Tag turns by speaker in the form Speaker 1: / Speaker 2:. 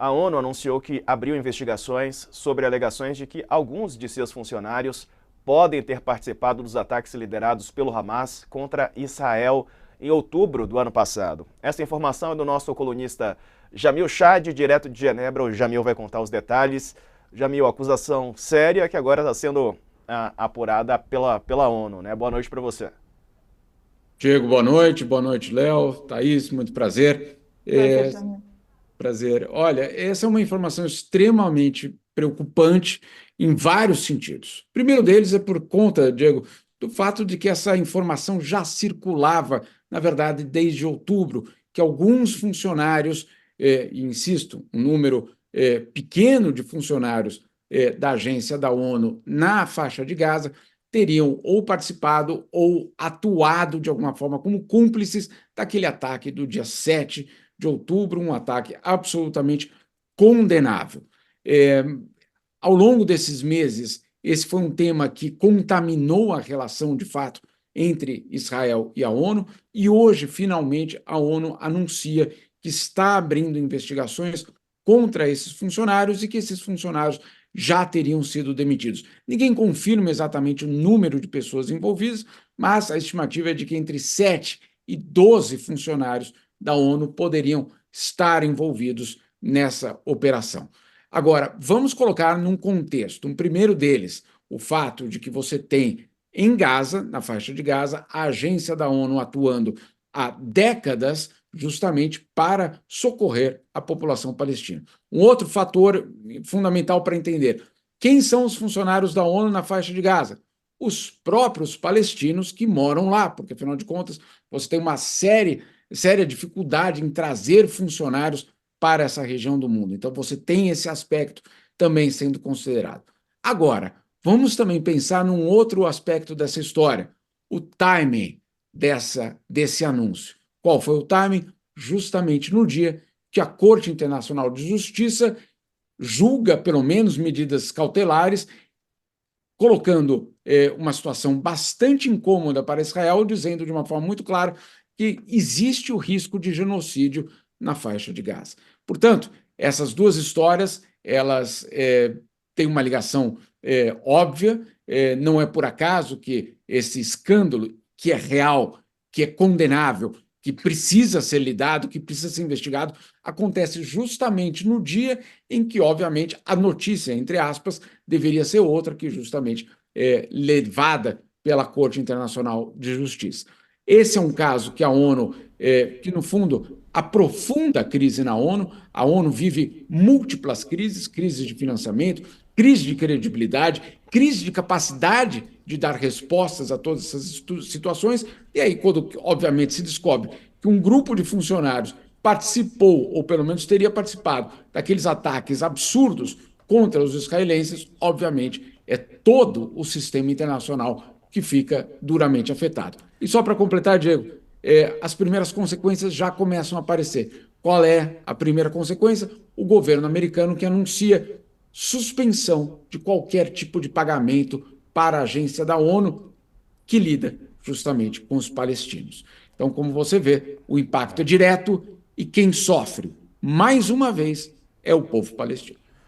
Speaker 1: A ONU anunciou que abriu investigações sobre alegações de que alguns de seus funcionários podem ter participado dos ataques liderados pelo Hamas contra Israel em outubro do ano passado. Essa informação é do nosso colunista Jamil Chad, direto de Genebra. O Jamil vai contar os detalhes. Jamil, acusação séria que agora está sendo apurada pela ONU, né? Boa noite para você.
Speaker 2: Diego, boa noite, Léo, Thaís, muito prazer.
Speaker 3: Prazer, Jamil.
Speaker 2: Prazer. Olha, essa é uma informação extremamente preocupante em vários sentidos. O primeiro deles é por conta, Diego, do fato de que essa informação já circulava, na verdade, desde outubro, que alguns funcionários, e insisto, um número pequeno de funcionários da agência da ONU na faixa de Gaza, teriam ou participado ou atuado de alguma forma como cúmplices daquele ataque do dia 7 de outubro, um ataque absolutamente condenável. Ao longo desses meses, esse foi um tema que contaminou a relação, de fato, entre Israel e a ONU, e hoje, finalmente, a ONU anuncia que está abrindo investigações contra esses funcionários e que esses funcionários já teriam sido demitidos. Ninguém confirma exatamente o número de pessoas envolvidas, mas a estimativa é de que entre 7 e 12 funcionários da ONU poderiam estar envolvidos nessa operação. Agora, vamos colocar num contexto. Um primeiro deles, o fato de que você tem em Gaza, na faixa de Gaza, a agência da ONU atuando há décadas justamente para socorrer a população palestina. Um outro fator fundamental para entender: quem são os funcionários da ONU na faixa de Gaza? Os próprios palestinos que moram lá, porque, afinal de contas, você tem uma séria dificuldade em trazer funcionários para essa região do mundo. Então, você tem esse aspecto também sendo considerado. Agora, vamos também pensar num outro aspecto dessa história: o timing desse anúncio. Qual foi o timing? Justamente no dia que a Corte Internacional de Justiça julga, pelo menos, medidas cautelares, colocando uma situação bastante incômoda para Israel, dizendo de uma forma muito clara que existe o risco de genocídio na faixa de Gaza. Portanto, essas duas histórias, elas têm uma ligação óbvia. Não é por acaso que esse escândalo, que é real, que é condenável, que precisa ser lidado, que precisa ser investigado, acontece justamente no dia em que, obviamente, a notícia, entre aspas, deveria ser outra, que justamente levada pela Corte Internacional de Justiça. Esse é um caso que a ONU, que no fundo aprofunda a crise na ONU. A ONU vive múltiplas crises: crise de financiamento, crise de credibilidade, crise de capacidade de dar respostas a todas essas situações. E aí, quando, obviamente, se descobre que um grupo de funcionários participou, ou pelo menos teria participado, daqueles ataques absurdos contra os israelenses, obviamente, é todo o sistema internacional que fica duramente afetado. E só para completar, Diego, as primeiras consequências já começam a aparecer. Qual é a primeira consequência? O governo americano que anuncia suspensão de qualquer tipo de pagamento para a agência da ONU que lida justamente com os palestinos. Então, como você vê, o impacto é direto e quem sofre, mais uma vez, é o povo palestino.